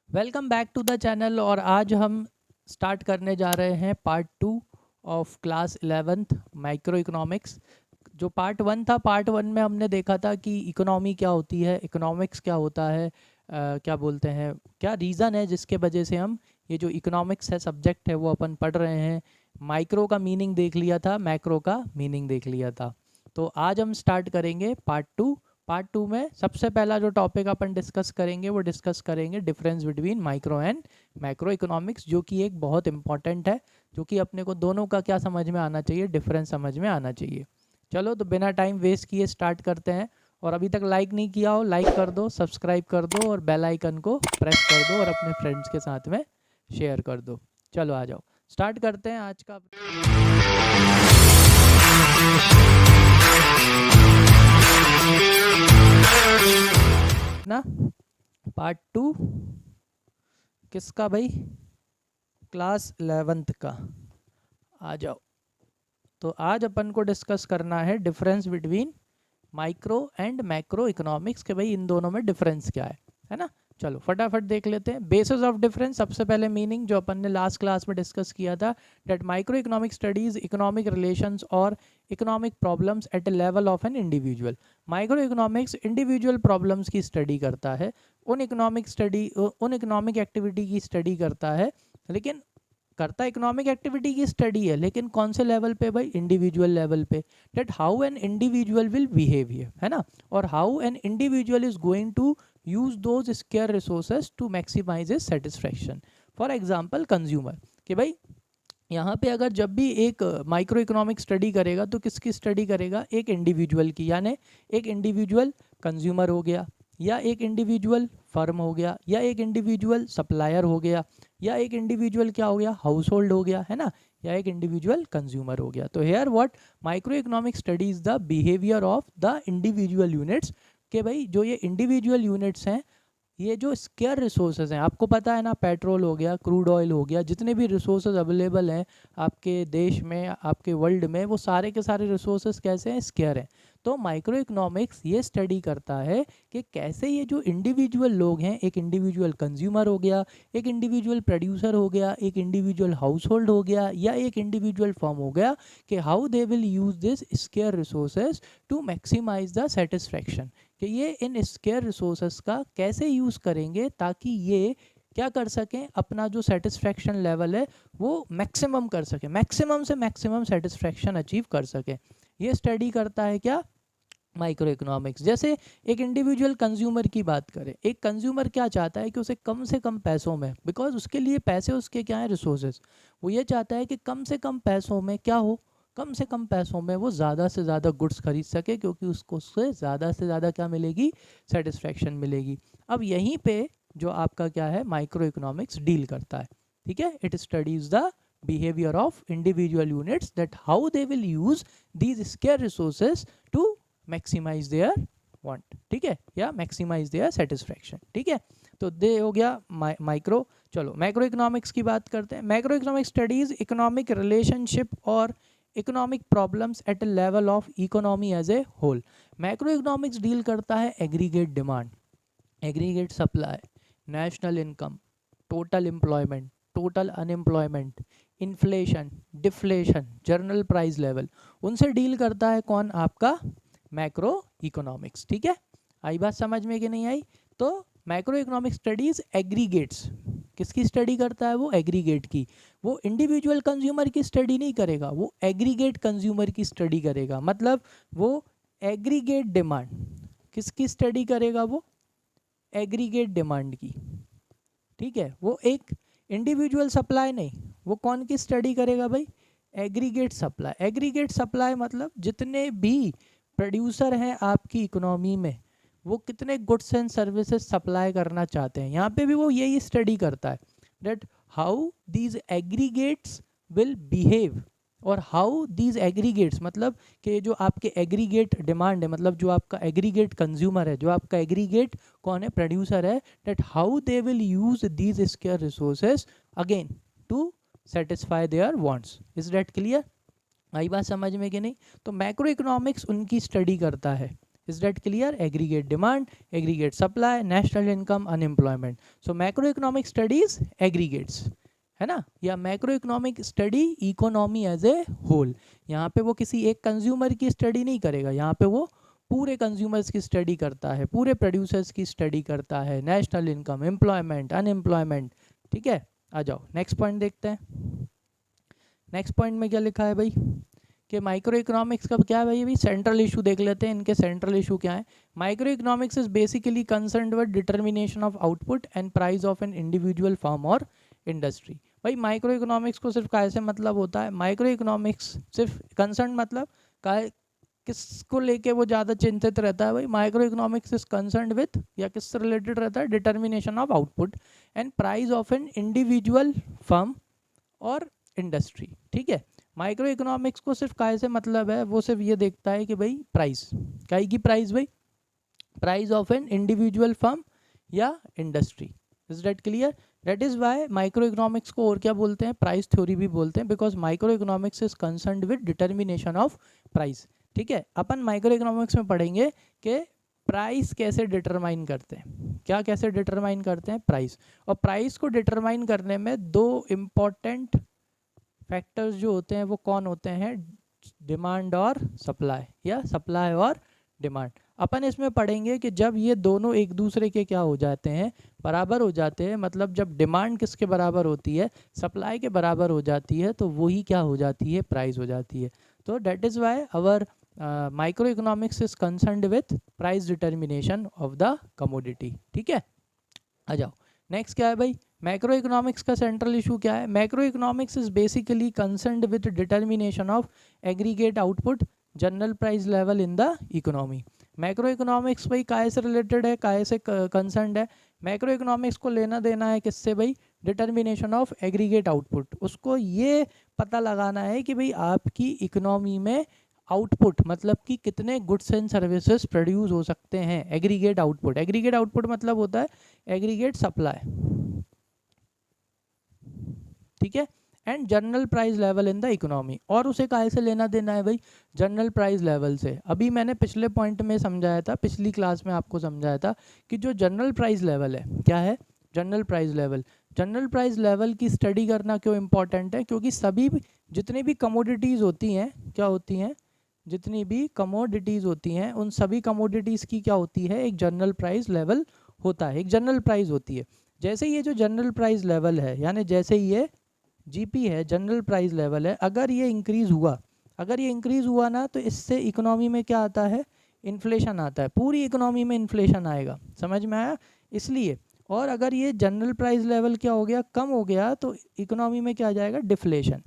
Welcome back to the channel. और आज हम स्टार्ट करने जा रहे हैं part 2 of class 11th microeconomics. जो पार्ट 1 था, पार्ट 1 में हमने देखा था कि इकोनॉमी क्या होती है, इकोनॉमिक्स क्या होता है, क्या बोलते हैं, क्या रीज़न है जिसके वजह से हम ये जो इकोनॉमिक्स है सब्जेक्ट है वो अपन पढ़ रहे हैं। माइक्रो का मीनिंग देख लिया था, मैक्रो का मीनिंग देख लिया था। तो आज हम स्टार्ट करेंगे पार्ट 2। पार्ट 2 में सबसे पहला जो टॉपिक अपन डिस्कस करेंगे वो डिस्कस करेंगे difference between micro and macro economics, जो कि एक बहुत इंपॉर्टेंट है, जो कि अपने को दोनों का क्या समझ में आना चाहिए, डिफरेंस समझ में आना चाहिए। चलो तो बिना टाइम वेस्ट किए स्टार्ट करते हैं। और अभी तक लाइक नहीं किया हो, लाइक कर दो, सब्सक्राइब कर दो और बेल आइकन को प्रेस कर दो और अपने फ्रेंड्स के साथ में शेयर कर दो। चलो आ जाओ, स्टार्ट करते हैं आज का ना पार्ट 2 किसका भाई, क्लास 11th का। आ जाओ। तो आज अपन को डिस्कस करना है difference between micro and macro economics, के भाई इन दोनों में डिफरेंस क्या है ना। चलो फटाफट देख लेते हैं। बेसिस ऑफ डिफरेंस, सबसे पहले मीनिंग जो अपन ने लास्ट क्लास में डिस्कस किया था, that micro economic studies economic relations और economic problems at a level of an individual. Micro economics individual problems की स्टडी करता है, उन इकोनॉमिक एक्टिविटी की स्टडी करता है, लेकिन करता इकोनॉमिक एक्टिविटी की स्टडी है, लेकिन कौन से लेवल पे भाई, इंडिविजुअल लेवल पे। That how an individual will behave है ना, और how an individual is going to use those scarce resources to maximise his satisfaction. For example consumer, कि भाई यहाँ पे अगर जब भी एक माइक्रो इकोनॉमिक स्टडी करेगा तो किसकी स्टडी करेगा, एक इंडिविजुअल की, यानी एक इंडिविजुअल कंज्यूमर हो गया, या एक इंडिविजुअल फर्म हो गया, या एक इंडिविजुअल सप्लायर हो गया, या एक इंडिविजुअल क्या हो गया, हाउस होल्ड हो गया, है ना, या एक इंडिविजुअल कंज्यूमर हो गया। तो here what micro economic studies the behaviour of the individual units, के भाई जो ये इंडिविजुअल यूनिट्स हैं, ये जो स्केयर रिसोर्सेज हैं, आपको पता है ना, पेट्रोल हो गया, क्रूड ऑयल हो गया, जितने भी रिसोर्सेज अवेलेबल हैं आपके देश में, आपके वर्ल्ड में, वो सारे के सारे रिसोर्सेज कैसे हैं, स्केयर हैं। तो माइक्रो इकोनॉमिक्स ये स्टडी करता है कि कैसे ये जो इंडिविजुअल लोग हैं, एक इंडिविजुअल कंज्यूमर हो गया, एक इंडिविजुअल प्रोड्यूसर हो गया, एक इंडिविजुअल हाउस होल्ड हो गया, या एक इंडिविजुअल फर्म हो गया, कि how they will use this scarce resources to maximise the satisfaction, कि ये इन स्केयर रिसोर्सेस का कैसे यूज़ करेंगे ताकि ये क्या कर सकें, अपना जो सेटिस्फैक्शन लेवल है वो मैक्सिमम कर सकें, मैक्सिमम से मैक्सिमम सेटिस्फैक्शन अचीव कर सकें। ये स्टडी करता है क्या, माइक्रो इकोनॉमिक्स। जैसे एक इंडिविजुअल कंज्यूमर की बात करें, एक कंज्यूमर क्या चाहता है कि उसे कम से कम पैसों में, बिकॉज उसके लिए पैसे उसके क्या है, रिसोर्सेज, वो ये चाहता है कि कम से कम पैसों में क्या हो, कम से कम पैसों में वो ज़्यादा से ज़्यादा गुड्स खरीद सके, क्योंकि उसको उससे ज़्यादा से ज़्यादा क्या मिलेगी, सेटिस्फैक्शन मिलेगी। अब यहीं पे जो आपका क्या है, माइक्रो इकोनॉमिक्स डील करता है, ठीक है। It studies the behaviour of individual units, that how they will use these scarce resources to maximise their want, ठीक है, या मैक्सिमाइज देयर सेटिस्फैक्शन, ठीक है। तो दे हो गया माइक्रो। चलो मैक्रो इकोनॉमिक्स की बात करते हैं। Macro economic studies economic relationship और economic problems at a level of economy as a whole. Macro economics deal करता है aggregate demand, aggregate supply, national income, total employment, total unemployment, inflation, deflation, general price level, उनसे deal करता है कौन, आपका macro economics, ठीक है। आई बात समझ में कि नहीं आई। तो मैक्रो इकोनॉमिक स्टडीज एग्रीगेट्स, किसकी स्टडी करता है, वो एग्रीगेट की, वो इंडिविजुअल कंज्यूमर की स्टडी नहीं करेगा, वो एग्रीगेट कंज्यूमर की स्टडी करेगा। मतलब वो एग्रीगेट डिमांड किसकी स्टडी करेगा, वो एग्रीगेट डिमांड की, ठीक है। वो एक इंडिविजुअल सप्लाई नहीं, वो कौन की स्टडी करेगा भाई, एग्रीगेट सप्लाई। एग्रीगेट सप्लाई मतलब जितने भी प्रोड्यूसर हैं आपकी इकोनॉमी में, वो कितने गुड्स एंड सर्विसेज सप्लाई करना चाहते हैं, यहाँ पे भी वो यही स्टडी करता है, that how these aggregates will behave, और हाउ दीज एग्रीगेट्स मतलब कि जो आपके एग्रीगेट डिमांड है, मतलब जो आपका एग्रीगेट कंज्यूमर है, जो आपका एग्रीगेट कौन है, प्रोड्यूसर है, that how they will use these scarce resources again to satisfy their wants. Is that clear, आई बात समझ में कि नहीं। तो मैक्रो इकोनॉमिक्स उनकी स्टडी करता है, is that clear? Aggregate demand, aggregate supply, national income, unemployment. So macro economic studies aggregates, है ना, या macroeconomic study economy as a whole. यहाँ पे वो किसी एक कंज्यूमर की स्टडी नहीं करेगा, यहाँ पे वो पूरे कंज्यूमर्स की स्टडी करता है, पूरे प्रोड्यूसर्स की स्टडी करता है, नेशनल इनकम, एम्प्लॉयमेंट, अनएम्प्लॉयमेंट। ठीक है, आ जाओ नेक्स्ट पॉइंट देखते हैं। नेक्स्ट पॉइंट में क्या लिखा है भाई कि माइक्रो इकोनॉमिक्स का क्या है भाई, अभी सेंट्रल इशू देख लेते हैं, इनके सेंट्रल इशू क्या है। Micro economics is basically concerned with determination of output and price of an individual firm और इंडस्ट्री। भाई माइक्रो इकोनॉमिक्स को सिर्फ कैसे मतलब होता है, माइक्रो इकोनॉमिक्स सिर्फ कंसर्न मतलब किसको लेके वो ज़्यादा चिंतित रहता है भाई, micro economics is concerned with या किससे रिलेटेड रहता है, determination of output and price of an individual firm और इंडस्ट्री। ठीक है, माइक्रो इकोनॉमिक्स को सिर्फ काय से मतलब है, वो सिर्फ ये देखता है कि भाई प्राइस, काय की प्राइस भाई, price of an individual firm या industry. Is that clear? That is why micro economics को और क्या बोलते हैं, प्राइस थ्योरी भी बोलते हैं, because microeconomics is concerned with determination of price. ठीक है, अपन माइक्रो इकोनॉमिक्स में पढ़ेंगे कि प्राइस कैसे डिटरमाइन करते हैं, क्या कैसे डिटरमाइन करते हैं प्राइस, और प्राइस को डिटरमाइन करने में दो इम्पॉर्टेंट फैक्टर्स जो होते हैं वो कौन होते हैं, डिमांड और सप्लाई, या सप्लाई और डिमांड। अपन इसमें पढ़ेंगे कि जब ये दोनों एक दूसरे के क्या हो जाते हैं, बराबर हो जाते हैं, मतलब जब डिमांड किसके बराबर होती है, सप्लाई के बराबर हो जाती है, तो वही क्या हो जाती है, प्राइस हो जाती है। तो that is why our microeconomics is concerned with price determination of the commodity. ठीक है, आ जाओ नेक्स्ट क्या है भाई, मैक्रो इकोनॉमिक्स का सेंट्रल इशू क्या है। Macroeconomics is basically concerned with determination of aggregate output, general price level in the economy. Macroeconomics भाई काय से रिलेटेड है, काय से कंसर्न्ड है, मैक्रो इकोनॉमिक्स को लेना देना है किससे भाई, डिटर्मिनेशन ऑफ एग्रीगेट आउटपुट। उसको ये पता लगाना है कि भाई आपकी इकोनॉमी में आउटपुट मतलब कि कितने गुड्स एंड सर्विसेज प्रोड्यूस हो सकते हैं, एग्रीगेट आउटपुट। एग्रीगेट आउटपुट मतलब होता है एग्रीगेट सप्लाई, ठीक है, and general price level in the economy. और उसे काहे से लेना देना है भाई, जनरल प्राइस लेवल से। अभी मैंने पिछले पॉइंट में समझाया था, पिछली क्लास में आपको समझाया था कि जो जनरल प्राइस लेवल है, क्या है general price level. General price level की स्टडी करना क्यों इंपॉर्टेंट है, क्योंकि सभी जितनी भी कमोडिटीज़ होती हैं, क्या होती हैं, जितनी भी कमोडिटीज़ होती हैं, उन सभी कमोडिटीज़ की क्या होती है, एक जनरल प्राइस लेवल होता है, एक जनरल प्राइस होती है। जैसे ये जो जनरल प्राइस लेवल है, यानी जैसे ये जीपी है, जनरल प्राइस लेवल है, अगर ये इंक्रीज़ हुआ, अगर ये इंक्रीज़ हुआ ना, तो इससे इकोनॉमी में क्या आता है, इन्फ्लेशन आता है, पूरी इकोनॉमी में इन्फ्लेशन आएगा। समझ में आया? इसलिए, और अगर ये जनरल प्राइस लेवल क्या हो गया, कम हो गया, तो इकोनॉमी में क्या आ जाएगा, डिफ्लेशन।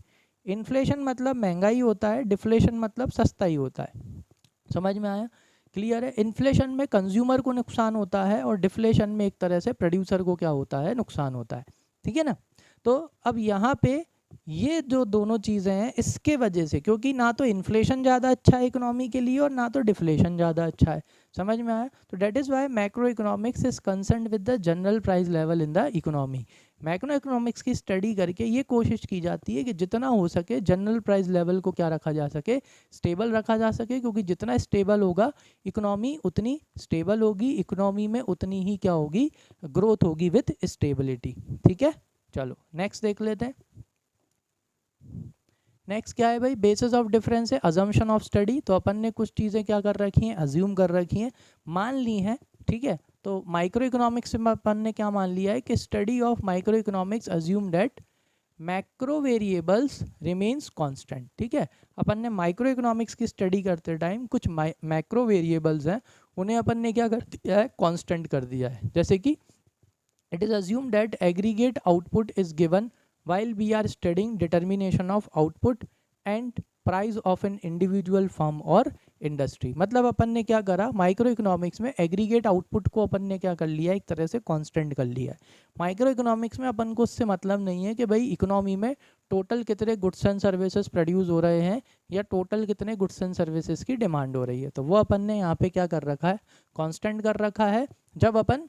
इन्फ्लेशन मतलब महंगाई होता है, डिफ्लेशन मतलब सस्ता ही होता है। समझ में आया? क्लियर है? इन्फ्लेशन में कंज्यूमर को नुकसान होता है और डिफ्लेशन में एक तरह से प्रोड्यूसर को क्या होता है, नुकसान होता है। ठीक है ना? तो अब यहाँ पे ये जो दोनों चीज़ें हैं, इसके वजह से, क्योंकि ना तो इन्फ्लेशन ज़्यादा अच्छा है इकोनॉमी के लिए और ना तो डिफ्लेशन ज़्यादा अच्छा है। समझ में आया? तो that is Y macroeconomics is concerned with the general price level in the economy. Macro economics की स्टडी करके ये कोशिश की जाती है कि जितना हो सके जनरल प्राइस लेवल को क्या रखा जा सके, स्टेबल रखा जा सके, क्योंकि जितना स्टेबल होगा इकोनॉमी उतनी स्टेबल होगी, इकोनॉमी में उतनी ही क्या होगी, ग्रोथ होगी विथ स्टेबिलिटी। ठीक है, चलो नेक्स्ट देख लेते हैं। नेक्स्ट क्या है भाई, बेसिस ऑफ डिफरेंस है, अजम्पशन ऑफ स्टडी। तो अपन ने कुछ चीज़ें क्या कर रखी हैं, अज्यूम कर रखी हैं, मान ली हैं। ठीक है, तो माइक्रो इकोनॉमिक्स में अपन ने क्या मान लिया है कि study of micro economics assume that macro variables remains constant. ठीक है, अपन ने माइक्रो इकोनॉमिक्स की स्टडी करते टाइम कुछ मैक्रो वेरिएबल्स हैं, उन्हें अपन ने क्या कर दिया है, कांस्टेंट कर दिया है। जैसे कि it is assumed that aggregate output is given while we are studying determination of output and price of an individual firm or industry। मतलब अपन ने क्या करा, माइक्रो इकोनॉमिक्स में एग्रीगेट आउटपुट को अपन ने क्या कर लिया, एक तरह से कांस्टेंट कर लिया है। माइक्रो इकोनॉमिक्स में अपन को उससे मतलब नहीं है कि भाई इकोनॉमी में टोटल कितने गुड्स एंड सर्विसेज प्रोड्यूस हो रहे हैं या टोटल कितने गुड्स एंड सर्विसेज की डिमांड हो रही है, तो वो अपन ने यहाँ पे क्या कर रखा है, कांस्टेंट कर रखा है। जब अपन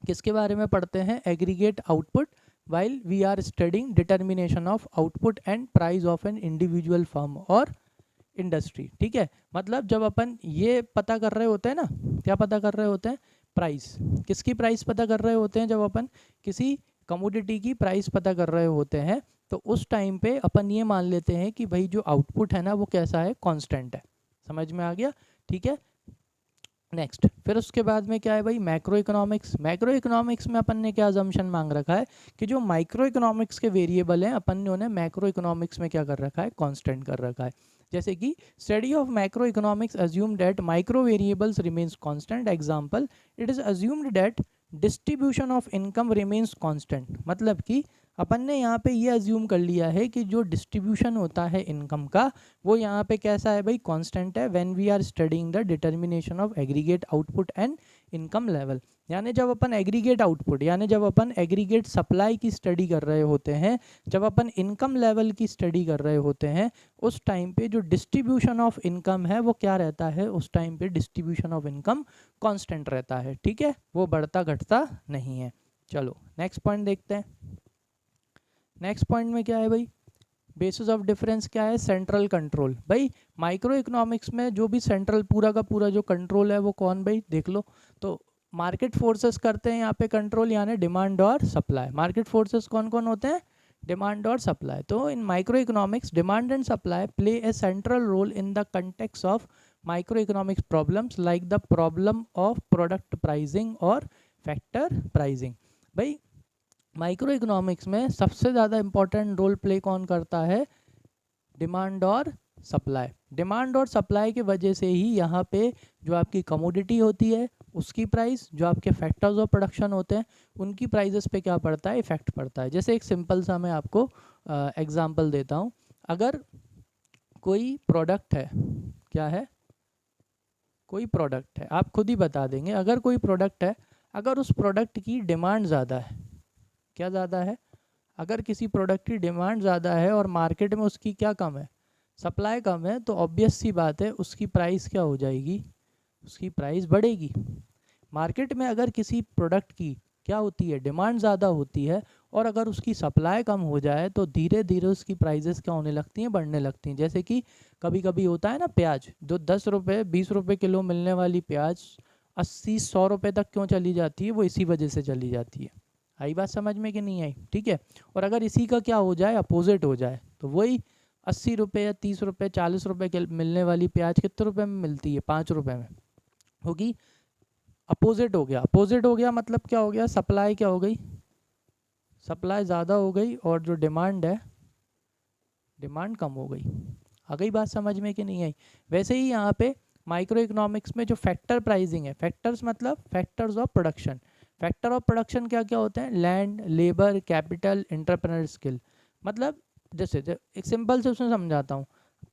किसके बारे में पढ़ते हैं, aggregate output while we are studying determination of output and price of an individual firm और इंडस्ट्री, ठीक है। मतलब जब अपन ये पता कर रहे होते हैं ना, क्या पता कर रहे होते हैं, प्राइस, किसकी प्राइस पता कर रहे होते हैं, जब अपन किसी कमोडिटी की प्राइस पता कर रहे होते हैं, तो उस टाइम पे अपन ये मान लेते हैं कि भाई जो आउटपुट है ना वो कैसा है, कांस्टेंट है। समझ में आ गया, ठीक है। नेक्स्ट, फिर उसके बाद में क्या है भाई, मैक्रो इकोनॉमिक्स। मैक्रो इकोनॉमिक्स में अपन ने क्या अजम्पशन मांग रखा है कि जो माइक्रो इकोनॉमिक्स के वेरिएबल हैं अपन ने उन्हें मैक्रो इकोनॉमिक्स में क्या कर रखा है, कांस्टेंट कर रखा है। जैसे कि study of macro economics assume that micro variables remains constant. Example, it is assumed that distribution of income remains constant. मतलब कि अपन ने यहाँ पे ये अज्यूम कर लिया है कि जो डिस्ट्रीब्यूशन होता है इनकम का वो यहाँ पे कैसा है भाई, कांस्टेंट है। When we are studying the determination of aggregate output and income level. यानी जब अपन एग्रीगेट आउटपुट यानी जब अपन एग्रीगेट सप्लाई की स्टडी कर रहे होते हैं, जब अपन इनकम लेवल की स्टडी कर रहे होते हैं, उस टाइम पे जो डिस्ट्रीब्यूशन ऑफ इनकम है वो क्या रहता है, उस टाइम पे डिस्ट्रीब्यूशन ऑफ इनकम कांस्टेंट रहता है, ठीक है, वो बढ़ता घटता नहीं है। चलो नेक्स्ट पॉइंट देखते हैं। नेक्स्ट पॉइंट में क्या है भाई, बेसिस ऑफ डिफरेंस क्या है, सेंट्रल कंट्रोल। भाई माइक्रो इकोनॉमिक्स में जो भी सेंट्रल पूरा का पूरा जो कंट्रोल है वो कौन, भाई देख लो, तो मार्केट फोर्सेस करते हैं यहाँ पे कंट्रोल, यानी डिमांड और सप्लाई। मार्केट फोर्सेस कौन कौन होते हैं, डिमांड और सप्लाई। तो in micro economics demand and supply play a central role in the context of micro economics problems like the problem of product pricing और फैक्टर प्राइसिंग। भाई micro economics में सबसे ज़्यादा इंपॉर्टेंट रोल प्ले कौन करता है, demand और supply. Demand और सप्लाई की वजह से ही यहाँ पे जो आपकी कमोडिटी होती है उसकी प्राइस, जो आपके फैक्टर्स ऑफ प्रोडक्शन होते हैं उनकी प्राइजेस पे क्या पड़ता है, इफेक्ट पड़ता है। जैसे एक सिंपल सा मैं आपको एग्जांपल देता हूँ। अगर कोई प्रोडक्ट है, क्या है, कोई प्रोडक्ट है, आप खुद ही बता देंगे, अगर कोई प्रोडक्ट है, अगर उस प्रोडक्ट की डिमांड ज़्यादा है, क्या ज़्यादा है, अगर किसी प्रोडक्ट की डिमांड ज़्यादा है और मार्केट में उसकी क्या कम है, सप्लाई कम है, तो ऑब्वियस सी बात है उसकी प्राइस क्या हो जाएगी, उसकी प्राइस बढ़ेगी। मार्केट में अगर किसी प्रोडक्ट की क्या होती है, डिमांड ज़्यादा होती है और अगर उसकी सप्लाई कम हो जाए तो धीरे धीरे उसकी प्राइजेस क्या होने लगती हैं, बढ़ने लगती हैं। जैसे कि कभी कभी होता है ना, प्याज जो 10 रुपये 20 रुपये किलो मिलने वाली प्याज 80-100 रुपये तक क्यों चली जाती है, वो इसी वजह से चली जाती है। आई बात समझ में कि नहीं आई, ठीक है। और अगर इसी का क्या हो जाए, अपोजिट हो जाए, तो वही 80 रुपये या 30 रुपये 40 रुपये के मिलने वाली प्याज कितने रुपए में मिलती है, 5 रुपये में होगी। अपोजिट हो गया, अपोजिट हो गया मतलब क्या हो गया, सप्लाई क्या हो गई, सप्लाई ज़्यादा हो गई और जो डिमांड है, डिमांड कम हो गई। आ गई बात समझ में कि नहीं आई। वैसे ही यहाँ पे माइक्रो इकोनॉमिक्स में जो फैक्टर प्राइसिंग है, फैक्टर्स मतलब factors of production. Factor of production क्या क्या होते हैं, land, labour, capital, entrepreneur skill. मतलब जैसे एक सिंपल से उसमें समझाता हूँ,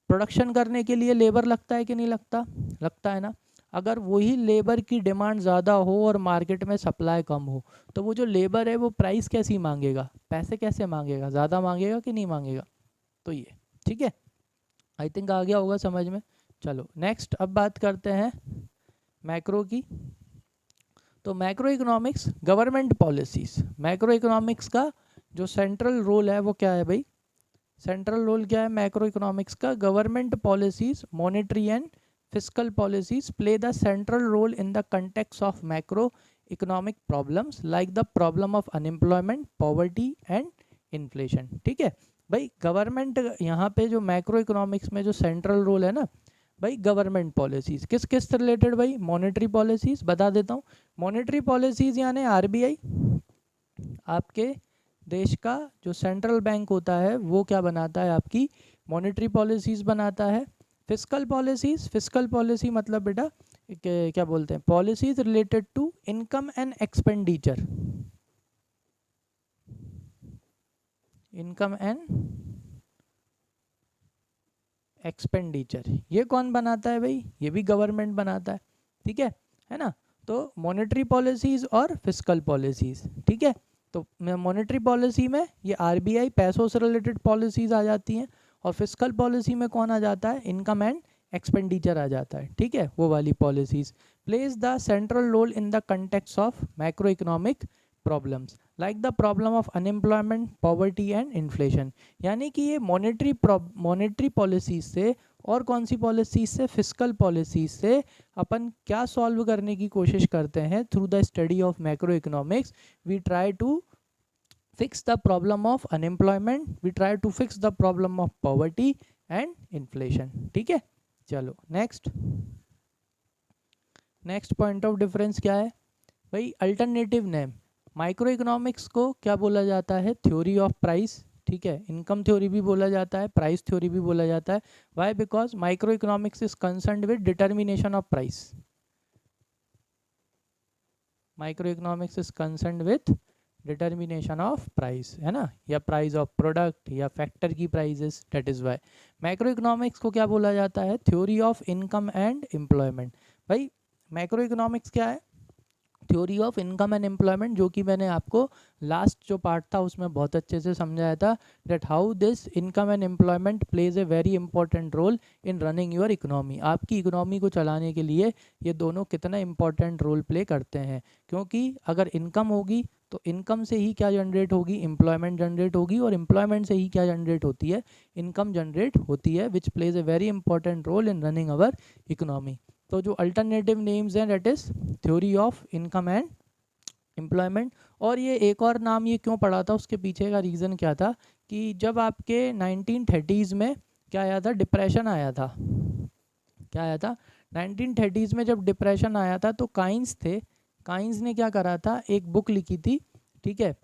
प्रोडक्शन करने के लिए लेबर लगता है कि नहीं लगता, लगता है ना। अगर वही लेबर की डिमांड ज़्यादा हो और मार्केट में सप्लाई कम हो, तो वो जो लेबर है वो प्राइस कैसी मांगेगा, पैसे कैसे मांगेगा, ज़्यादा मांगेगा कि नहीं मांगेगा। तो ये ठीक है, आई थिंक आ गया होगा समझ में। चलो नेक्स्ट, अब बात करते हैं मैक्रो की। तो macro economics government policies, macro economics का जो सेंट्रल रोल है वो क्या है भाई, सेंट्रल रोल क्या है मैक्रो इकोनॉमिक्स का, government policies, monetary and fiscal policies play the central role in the context of macroeconomic problems like the problem of unemployment, poverty and inflation। ठीक है भाई, गवर्नमेंट यहाँ पे जो मैक्रो इकोनॉमिक्स में जो सेंट्रल रोल है ना भाई, गवर्नमेंट पॉलिसीज़ किस किस रिलेटेड भाई, मॉनेटरी पॉलिसीज़ बता देता हूँ। मॉनेटरी पॉलिसीज़ यानी आरबीआई, आपके देश का जो सेंट्रल बैंक होता है वो क्या बनाता है, आपकी मॉनेटरी पॉलिसीज़ बनाता है। फिस्कल पॉलिसीज़, फिस्कल पॉलिसी मतलब बेटा क्या बोलते हैं, policies related to income and expenditure, income and expenditure, ये कौन बनाता है भाई, ये भी गवर्नमेंट बनाता है, ठीक है ना। तो मॉनेटरी पॉलिसीज़ और फिस्कल पॉलिसीज़, ठीक है। तो मॉनेटरी पॉलिसी में ये आरबीआई पैसों से रिलेटेड पॉलिसीज़ आ जाती हैं और फिस्कल पॉलिसी में कौन आ जाता है, इनकम एंड एक्सपेंडिचर आ जाता है, ठीक है, वो वाली policies plays the central role in the context of macroeconomic problems like the problem of unemployment, poverty and inflation. यानी कि ये मॉनेटरी पॉलिसीज से और कौन सी पॉलिसीज से, फिस्कल पॉलिसीज से अपन क्या सॉल्व करने की कोशिश करते हैं through the study of macroeconomics. We try to fix the problem of unemployment, we try to fix the problem of poverty and inflation। ठीक है, चलो नेक्स्ट पॉइंट ऑफ डिफरेंस क्या है भाई, अल्टरनेटिव नेम। माइक्रो इकोनॉमिक्स को क्या बोला जाता है, थ्योरी ऑफ प्राइस। ठीक है, इनकम थ्योरी भी बोला जाता है, प्राइस थ्योरी भी बोला जाता है। Why, because microeconomics is concerned with determination of price. Microeconomics is concerned with determination of price, है ना, या प्राइस ऑफ प्रोडक्ट या फैक्टर की prices, that is why. Macroeconomics को क्या बोला जाता है, theory of income and employment. भाई मैक्रो इकोनॉमिक्स क्या है, theory of income and employment, जो कि मैंने आपको लास्ट जो पार्ट था उसमें बहुत अच्छे से समझाया था, that how this income and employment plays a very important role in running your economy. आपकी इकोनॉमी को चलाने के लिए ये दोनों कितना इंपॉर्टेंट रोल प्ले करते हैं, क्योंकि अगर इनकम होगी तो इनकम से ही क्या जनरेट होगी, एम्प्लॉयमेंट जनरेट होगी, और एम्प्लॉयमेंट से ही क्या जनरेट होती है, इनकम जनरेट होती है, which plays a very important role in running our economy. तो जो अल्टरनेटिव नेम्स हैं that is theory of income and employment. और ये एक और नाम ये क्यों पड़ा था, उसके पीछे का रीज़न क्या था कि जब आपके 1930s में क्या आया था, डिप्रेशन आया था। क्या आया था 1930s में, जब डिप्रेशन आया था तो काइंस थे, काइंस ने क्या करा था, एक बुक लिखी थी, ठीक है,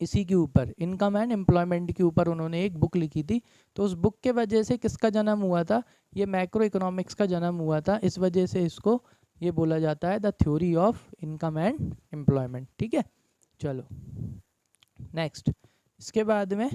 इसी के ऊपर, इनकम एंड एम्प्लॉयमेंट के ऊपर उन्होंने एक बुक लिखी थी। तो उस बुक के वजह से किसका जन्म हुआ था, ये मैक्रो इकोनॉमिक्स का जन्म हुआ था। इस वजह से इसको ये बोला जाता है the theory of income and employment. ठीक है, चलो नेक्स्ट, इसके बाद में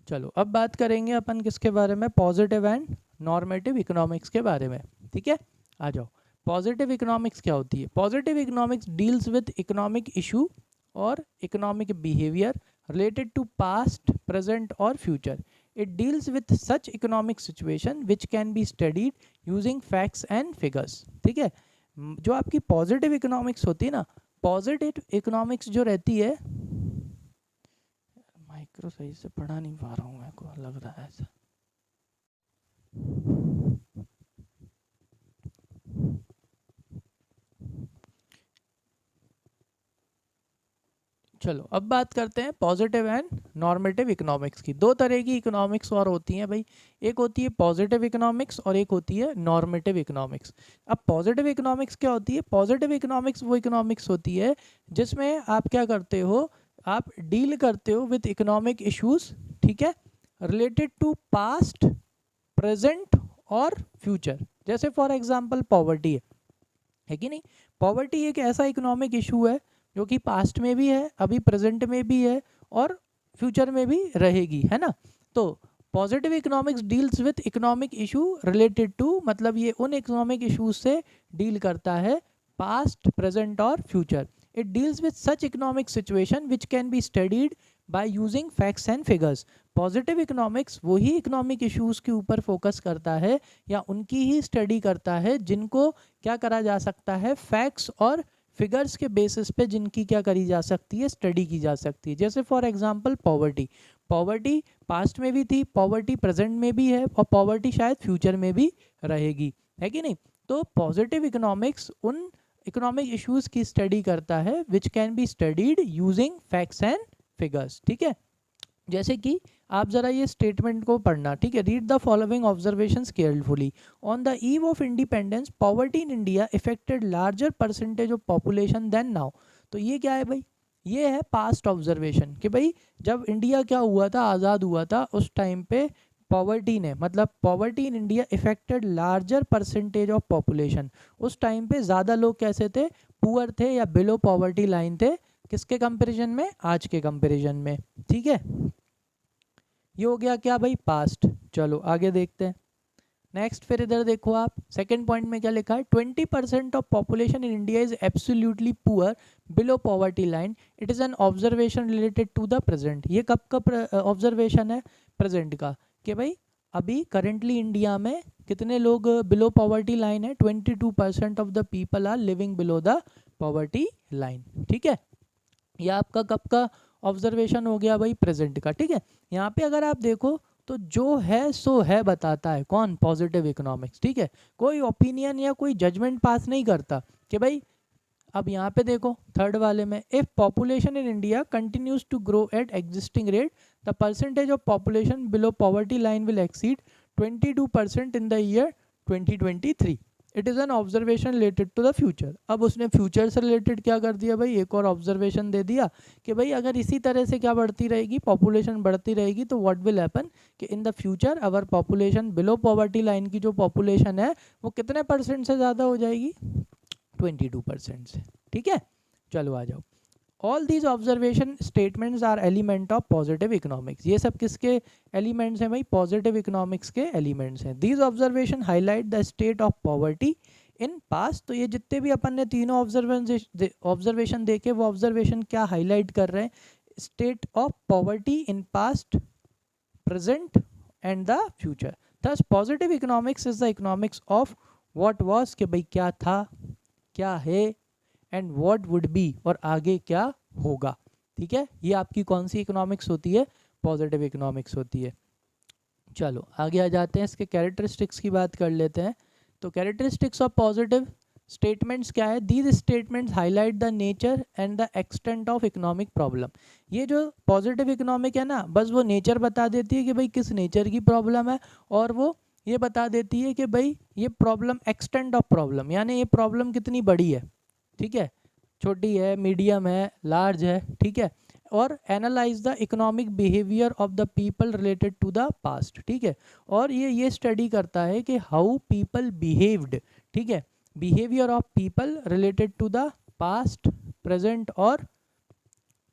चलो अब बात करेंगे अपन किसके बारे में, पॉजिटिव एंड नॉर्मेटिव इकोनॉमिक्स के बारे में। ठीक है, आ जाओ। पॉजिटिव इकोनॉमिक्स क्या होती है, positive economics deals with economic issue और economic behaviour related to past, present or future. It deals with such economic situation which can be studied using facts and figures. ठीक है, जो आपकी पॉजिटिव इकोनॉमिक्स होती है ना, पॉजिटिव इकोनॉमिक्स जो रहती है, माइक्रो सही से पढ़ा नहीं पा रहा हूँ, मेरे को लग रहा है ऐसा। चलो अब बात करते हैं पॉजिटिव एंड नॉर्मेटिव इकोनॉमिक्स की। दो तरह की इकोनॉमिक्स और होती हैं भाई, एक होती है पॉजिटिव इकोनॉमिक्स और एक होती है नॉर्मेटिव इकोनॉमिक्स। अब पॉजिटिव इकोनॉमिक्स क्या होती है, पॉजिटिव इकोनॉमिक्स वो इकोनॉमिक्स होती है जिसमें आप क्या करते हो, आप डील करते हो विथ इकोनॉमिक इश्यूज, ठीक है, रिलेटेड टू पास्ट, प्रेजेंट और फ्यूचर। जैसे फॉर एग्जाम्पल पॉवर्टी है कि नहीं, पॉवर्टी एक ऐसा इकोनॉमिक इशू है जो कि पास्ट में भी है, अभी प्रेजेंट में भी है और फ्यूचर में भी रहेगी, है ना। तो positive economics deals with economic issue related to, मतलब ये उन इकोनॉमिक इश्यूज से डील करता है, पास्ट, प्रेजेंट और future. It deals with such economic situation which can be studied by using facts and figures. Positive economics वही economic issues के ऊपर फोकस करता है या उनकी ही स्टडी करता है जिनको क्या करा जा सकता है, फैक्ट्स और फिगर्स के बेसिस पे जिनकी क्या करी जा सकती है, स्टडी की जा सकती है। जैसे for example poverty, poverty past में भी थी, पॉवर्टी प्रेजेंट में भी है और पॉवर्टी शायद फ्यूचर में भी रहेगी, है कि नहीं। तो पॉजिटिव इकोनॉमिक्स उन इकोनॉमिक इश्यूज की स्टडी करता है विच can be studied using facts and figures. ठीक है, जैसे कि आप जरा ये स्टेटमेंट को पढ़ना, ठीक है, read the following observations carefully. On the eve of independence poverty in India affected larger percentage of population than now. तो ये क्या है भाई, ये है पास्ट ऑब्जर्वेशन कि भाई जब इंडिया क्या हुआ था, आज़ाद हुआ था, उस टाइम पे पॉवर्टी ने, मतलब poverty in India affected larger percentage of population. उस टाइम पे ज़्यादा लोग कैसे थे, पुअर थे या बिलो पॉवर्टी लाइन थे, किसके कंपैरिजन में, आज के कंपैरिजन में। ठीक है, ये हो गया क्या भाई, पास्ट। चलो आगे देखते हैं नेक्स्ट। फिर इधर देखो आप, सेकंड पॉइंट में क्या लिखा है, 20% of population in India is absolutely poor below poverty line, it is an observation related to the present. ये कब का ऑब्जर्वेशन है, प्रेजेंट का, कि भाई अभी करेंटली इंडिया में कितने लोग बिलो पॉवर्टी लाइन है, 22% of the people are living below the poverty line. ठीक है, यह आपका कब का ऑब्जर्वेशन हो गया भाई प्रेजेंट का, ठीक है। यहाँ पे अगर आप देखो तो जो है सो है बताता है कौन, पॉजिटिव इकोनॉमिक्स, ठीक है। कोई ओपिनियन या कोई जजमेंट पास नहीं करता कि भाई, अब यहाँ पे देखो थर्ड वाले में, if population in India continues to grow at existing rate the percentage of population below poverty line will exceed 22% in the year 2023। It is an observation related to the future. अब उसने future से related क्या कर दिया भाई, एक और observation दे दिया कि भाई अगर इसी तरह से क्या बढ़ती रहेगी, पॉपुलेशन बढ़ती रहेगी, तो व्हाट विल हैपन कि in the future our population below poverty line की जो पॉपुलेशन है वो कितने परसेंट से ज़्यादा हो जाएगी, 22% से, ठीक है। चलो आ जाओ। All these observation statements are element of positive economics. ये सब किसके एलिमेंट्स हैं भाई, पॉजिटिव इकोनॉमिक्स के एलिमेंट्स हैं। These observation highlight the state of poverty in past. तो ये जितने भी अपन ने तीनों ऑब्जर्वेशन देखे वो ऑब्जर्वेशन क्या हाईलाइट कर रहे हैं, state of poverty in past, present and the future. Thus positive economics is the economics of what was, कि भाई क्या था, क्या है, एंड व्हाट वुड बी, और आगे क्या होगा, ठीक है। ये आपकी कौन सी इकोनॉमिक्स होती है, पॉजिटिव इकोनॉमिक्स होती है। चलो आगे आ जाते हैं, इसके कैरेक्टरिस्टिक्स की बात कर लेते हैं। तो कैरेक्टरिस्टिक्स ऑफ पॉजिटिव स्टेटमेंट्स क्या है, these statements highlight the nature and the extent of economic problem. ये जो पॉजिटिव इकोनॉमिक है ना, बस वो नेचर बता देती है कि भाई किस नेचर की प्रॉब्लम है, और वो ये बता देती है कि भाई ये प्रॉब्लम, एक्सटेंट ऑफ प्रॉब्लम, यानी ये प्रॉब्लम कितनी बड़ी है, ठीक है, छोटी है, मीडियम है, लार्ज है, ठीक है। और analyse the economic behaviour of the people related to the past, ठीक है। और ये स्टडी करता है कि हाउ पीपल बिहेव्ड, ठीक है, behaviour of people related to the past, present और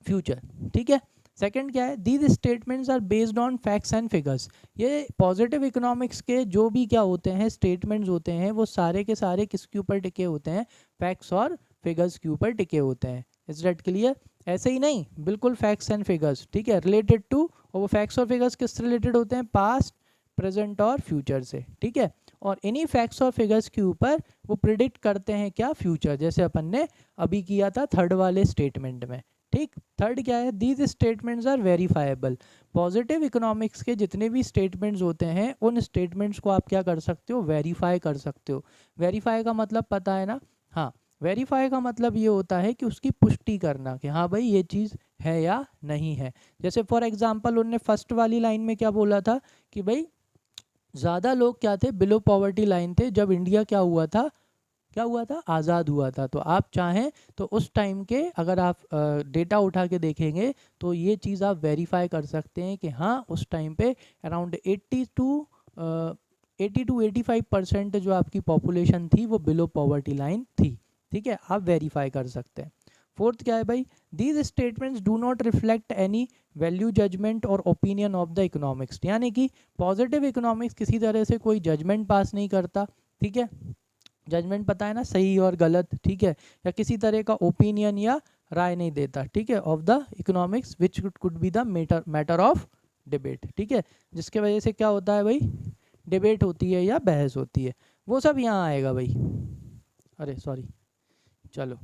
फ्यूचर, ठीक है। सेकंड क्या है, these statements are based on facts and figures. ये पॉजिटिव इकोनॉमिक्स के जो भी क्या होते हैं स्टेटमेंट्स होते हैं, वो सारे के सारे किसके ऊपर टिके होते हैं, फैक्ट्स और फिगर्स के ऊपर टिके होते हैं। Is that clear? ऐसे ही नहीं, बिल्कुल फैक्ट्स एंड फिगर्स, ठीक है, रिलेटेड टू, और वो फैक्ट्स और फिगर्स किससे रिलेटेड होते हैं, पास्ट, प्रेजेंट और फ्यूचर से, ठीक है। और इन्हीं फैक्ट्स और फिगर्स के ऊपर वो प्रिडिक्ट करते हैं क्या, फ्यूचर, जैसे अपन ने अभी किया था थर्ड वाले स्टेटमेंट में, ठीक। थर्ड क्या है, these statements are verifiable. Positive economics के जितने भी स्टेटमेंट्स होते हैं उन स्टेटमेंट्स को आप क्या कर सकते हो, वेरीफाई कर सकते हो। वेरीफाई का मतलब पता है ना, हाँ, वेरीफाई का मतलब ये होता है कि उसकी पुष्टि करना कि हाँ भाई ये चीज़ है या नहीं है। जैसे फॉर एग्जांपल उन्होंने फर्स्ट वाली लाइन में क्या बोला था कि भाई ज़्यादा लोग क्या थे, बिलो पॉवर्टी लाइन थे जब इंडिया क्या हुआ था, क्या हुआ था, आज़ाद हुआ था। तो आप चाहें तो उस टाइम के अगर आप डेटा उठा के देखेंगे तो ये चीज़ आप वेरीफाई कर सकते हैं कि हाँ उस टाइम पे अराउंड 80 टू 85% जो आपकी पॉपुलेशन थी वो बिलो पॉवर्टी लाइन थी, ठीक है, आप वेरीफाई कर सकते हैं। फोर्थ क्या है भाई, these statements do not reflect any value, judgement और ओपिनियन ऑफ द इकोनॉमिक्स। यानी कि पॉजिटिव इकोनॉमिक्स किसी तरह से कोई जजमेंट पास नहीं करता, ठीक है, जजमेंट पता है ना, सही और गलत, ठीक है, या किसी तरह का ओपिनियन या राय नहीं देता, ठीक है, of the economics which could be the matter of debate, ठीक है, जिसके वजह से क्या होता है भाई, डिबेट होती है या बहस होती है, वो सब यहाँ आएगा भाई। अरे सॉरी, चलो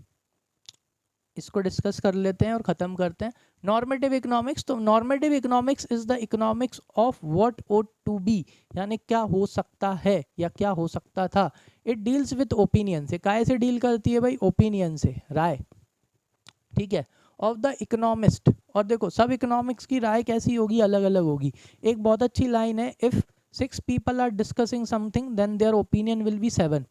इसको डिस्कस कर लेते हैं और ख़त्म करते हैं। नॉर्मेटिव इकोनॉमिक्स, तो normative economics is the economics of what ought to be, यानी क्या हो सकता है या क्या हो सकता था। इट डील्स विथ ओपिनियन से, काय से डील करती है भाई, ओपिनियन से, राय, ठीक है, ऑफ द इकोनॉमिस्ट। और देखो सब इकोनॉमिक्स की राय कैसी होगी, अलग अलग होगी। एक बहुत अच्छी लाइन है, if 6 people are discussing something then their opinion will be 7।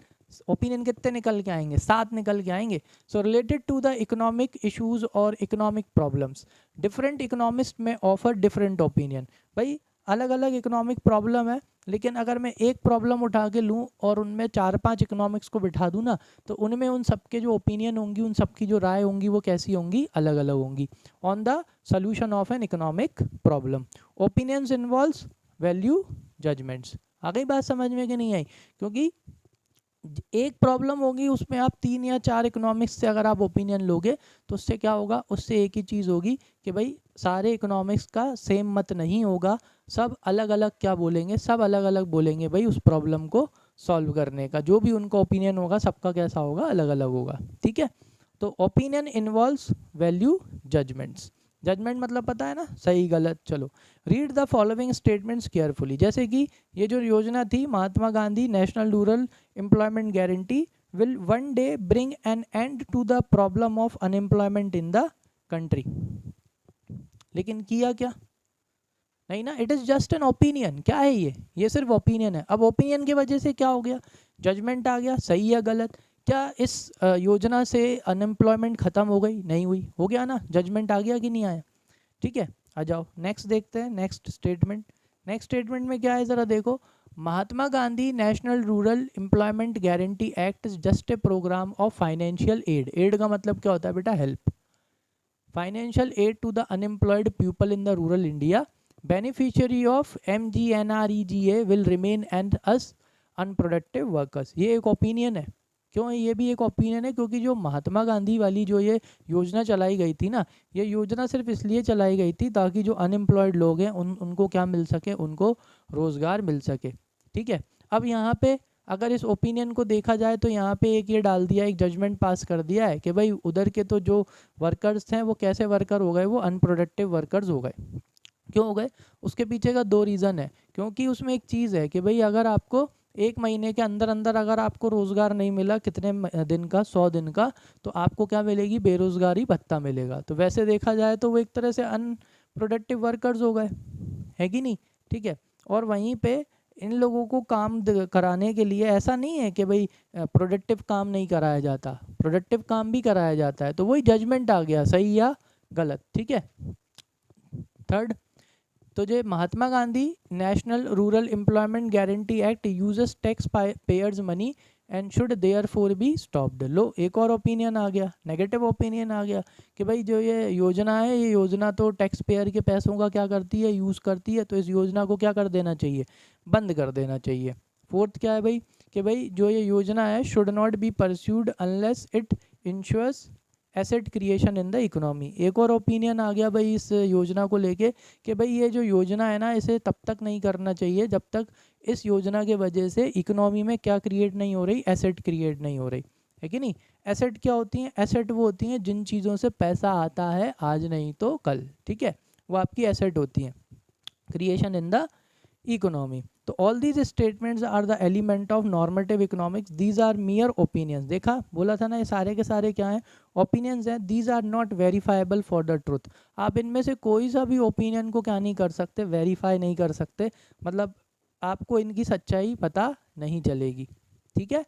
Opinion कितने निकल के आएंगे, 7 निकल के आएंगे। So related to the economic issues और economic problems, different economist may offer different opinion. भाई अलग अलग इकोनॉमिक प्रॉब्लम है, लेकिन अगर मैं एक प्रॉब्लम उठा के लूँ और उनमें 4-5 इकोनॉमिक्स को बिठा दूँ ना, तो उनमें उन सबके जो ओपिनियन होंगी, उन सबकी जो राय होंगी वो कैसी होंगी, अलग अलग होंगी on the solution of an economic problem. Opinions involves value judgements. आ गई बात समझ में कि नहीं आई? क्योंकि एक प्रॉब्लम होगी उसमें आप 3 या 4 इकोनॉमिक्स से अगर आप ओपिनियन लोगे तो उससे क्या होगा, उससे एक ही चीज़ होगी कि भाई सारे इकोनॉमिक्स का सेम मत नहीं होगा, सब अलग अलग क्या बोलेंगे, सब अलग अलग बोलेंगे भाई उस प्रॉब्लम को सॉल्व करने का। जो भी उनका ओपिनियन होगा सबका कैसा होगा, अलग अलग होगा, ठीक है। तो opinion involves value judgements. Judgement मतलब पता है ना, सही गलत। चलो, read the following statements carefully. जैसे कि ये जो योजना थी Mahatma Gandhi national rural employment guarantee will one day bring an end to the problem of unemployment in the country, लेकिन किया क्या? नहीं ना, it is just an opinion. क्या है ये सिर्फ ओपिनियन है। अब ओपिनियन की वजह से क्या हो गया, जजमेंट आ गया, सही या गलत। क्या इस योजना से अनएम्प्लॉयमेंट ख़त्म हो गई? नहीं हुई। हो गया ना, जजमेंट आ गया कि नहीं आया? ठीक है, आ जाओ नेक्स्ट देखते हैं, नेक्स्ट स्टेटमेंट। नेक्स्ट स्टेटमेंट में क्या है ज़रा देखो, Mahatma Gandhi national rural employment guarantee act is just a programme of financial aid. Aid का मतलब क्या होता है बेटा? Help. Financial aid to the unemployed people in the rural India, beneficiary of MGNREGA will remain and us unproductive workers. ये एक opinion है। क्यों है ये भी एक ओपिनियन है? क्योंकि जो महात्मा गांधी वाली जो ये योजना चलाई गई थी ना, ये योजना सिर्फ इसलिए चलाई गई थी ताकि जो अनएम्प्लॉयड लोग हैं उनको क्या मिल सके, उनको रोज़गार मिल सके। ठीक है, अब यहाँ पे अगर इस ओपिनियन को देखा जाए तो यहाँ पे एक ये डाल दिया, एक जजमेंट पास कर दिया है कि भाई उधर के तो जो वर्कर्स हैं वो कैसे वर्कर हो गए, वो अनप्रोडक्टिव वर्कर्स हो गए। क्यों हो गए? उसके पीछे का दो रीज़न है। क्योंकि उसमें एक चीज़ है कि भाई अगर आपको एक महीने के अंदर अंदर अगर आपको रोज़गार नहीं मिला, कितने दिन का, 100 दिन का, तो आपको क्या मिलेगी? बेरोज़गारी भत्ता मिलेगा। तो वैसे देखा जाए तो वो एक तरह से अनप्रोडक्टिव वर्कर्स हो गए, है कि नहीं? ठीक है, और वहीं पे इन लोगों को काम कराने के लिए ऐसा नहीं है कि भाई प्रोडक्टिव काम नहीं कराया जाता, प्रोडक्टिव काम भी कराया जाता है। तो वही जजमेंट आ गया, सही या गलत। ठीक है, थर्ड, तो जो Mahatma Gandhi national rural employment guarantee act uses tax payers money and should therefore be stopped. लो, एक और ओपिनियन आ गया, नेगेटिव ओपिनियन आ गया कि भाई जो ये योजना है, ये योजना तो टैक्स पेयर के पैसों का क्या करती है? यूज़ करती है। तो इस योजना को क्या कर देना चाहिए? बंद कर देना चाहिए। फोर्थ क्या है भाई, कि भाई जो ये योजना है should not be pursued unless it ensures asset creation in the economy. एक और ओपिनियन आ गया भाई इस योजना को लेके कि भाई ये जो योजना है ना, इसे तब तक नहीं करना चाहिए जब तक इस योजना के वजह से इकोनॉमी में क्या क्रिएट नहीं हो रही? एसेट क्रिएट नहीं हो रही, है कि नहीं? एसेट क्या होती हैं? एसेट वो होती हैं जिन चीज़ों से पैसा आता है आज नहीं तो कल। ठीक है, वो आपकी एसेट होती हैं, क्रिएशन इन द इकोनॉमी। तो all these statements are the element of normative economics, these are mere opinions. देखा, बोला था ना, ये सारे के सारे क्या हैं? ओपिनियंस हैं। These are not verifiable for the truth. आप इनमें से कोई सा भी ओपिनियन को क्या नहीं कर सकते? वेरीफाई नहीं कर सकते, मतलब आपको इनकी सच्चाई पता नहीं चलेगी। ठीक है,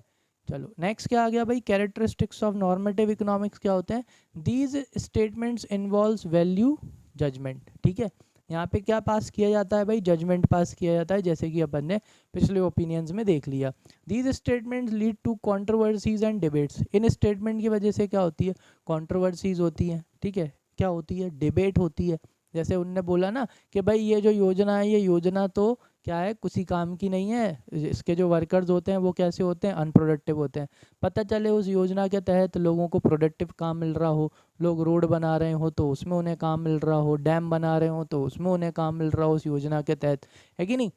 चलो नेक्स्ट क्या आ गया भाई? कैरेक्टरिस्टिक्स ऑफ नॉर्मेटिव इकोनॉमिक्स क्या होते हैं? These statements involves value judgement. ठीक है, यहाँ पे क्या पास किया जाता है भाई? जजमेंट पास किया जाता है, जैसे कि अपन ने पिछले ओपिनियंस में देख लिया। These statements lead to controversies and debates. इन स्टेटमेंट की वजह से क्या होती है? कंट्रोवर्सीज होती हैं। ठीक है, क्या होती है? डिबेट होती है। जैसे उनने बोला ना कि भाई ये जो योजना है, ये योजना तो क्या है? किसी काम की नहीं है। इसके जो वर्कर्स होते हैं वो कैसे होते हैं? अनप्रोडक्टिव होते हैं। पता चले उस योजना के तहत लोगों को प्रोडक्टिव काम मिल रहा हो, लोग रोड बना रहे हो तो उसमें उन्हें काम मिल रहा हो, डैम बना रहे हो तो उसमें उन्हें काम मिल रहा हो उस योजना के तहत, है कि नहीं?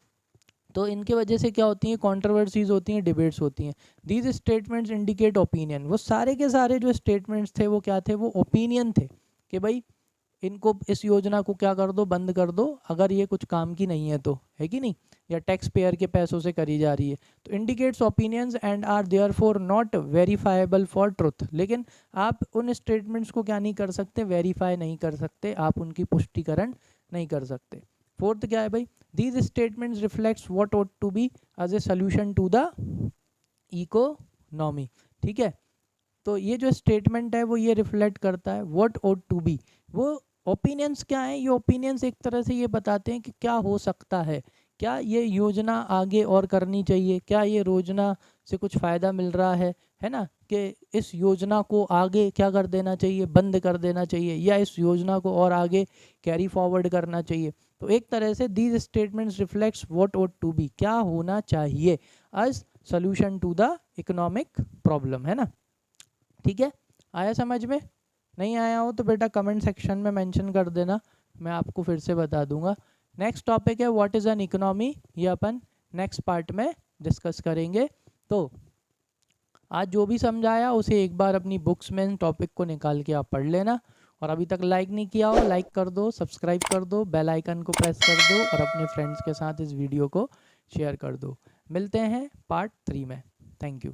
तो इनके वजह से क्या होती हैं? कंट्रोवर्सीज होती हैं, डिबेट्स होती हैं। These statements indicate opinion. वो सारे के सारे जो स्टेटमेंट्स थे वो क्या थे? वो ओपिनियन थे कि भाई इनको, इस योजना को क्या कर दो? बंद कर दो, अगर ये कुछ काम की नहीं है तो, है कि नहीं? या टैक्स पेयर के पैसों से करी जा रही है। तो indicates opinions and are therefore not verifiable for truth. लेकिन आप उन स्टेटमेंट्स को क्या नहीं कर सकते? वेरीफाई नहीं कर सकते, आप उनकी पुष्टिकरण नहीं कर सकते। फोर्थ क्या है भाई? These statements reflects what ought to be as a solution to the economy. ठीक है, तो ये जो स्टेटमेंट है वो ये रिफ्लेक्ट करता है व्हाट ought टू बी। वो ओपिनियंस क्या है? ये ओपिनियंस एक तरह से ये बताते हैं कि क्या हो सकता है, क्या ये योजना आगे और करनी चाहिए, क्या ये योजना से कुछ फ़ायदा मिल रहा है ना? कि इस योजना को आगे क्या कर देना चाहिए? बंद कर देना चाहिए, या इस योजना को और आगे कैरी फॉरवर्ड करना चाहिए। तो एक तरह से these statements reflects what ought to be, क्या होना चाहिए as solution to the economic problem, है ना? ठीक है, आया समझ में? नहीं आया हो तो बेटा कमेंट सेक्शन में मेंशन कर देना, मैं आपको फिर से बता दूंगा। नेक्स्ट टॉपिक है व्हाट इज़ एन इकोनॉमी, ये अपन नेक्स्ट पार्ट में डिस्कस करेंगे। तो आज जो भी समझाया उसे एक बार अपनी बुक्स में टॉपिक को निकाल के आप पढ़ लेना, और अभी तक लाइक नहीं किया हो लाइक कर दो, सब्सक्राइब कर दो, बेल आइकन को प्रेस कर दो और अपने फ्रेंड्स के साथ इस वीडियो को शेयर कर दो। मिलते हैं पार्ट 3 में। Thank you.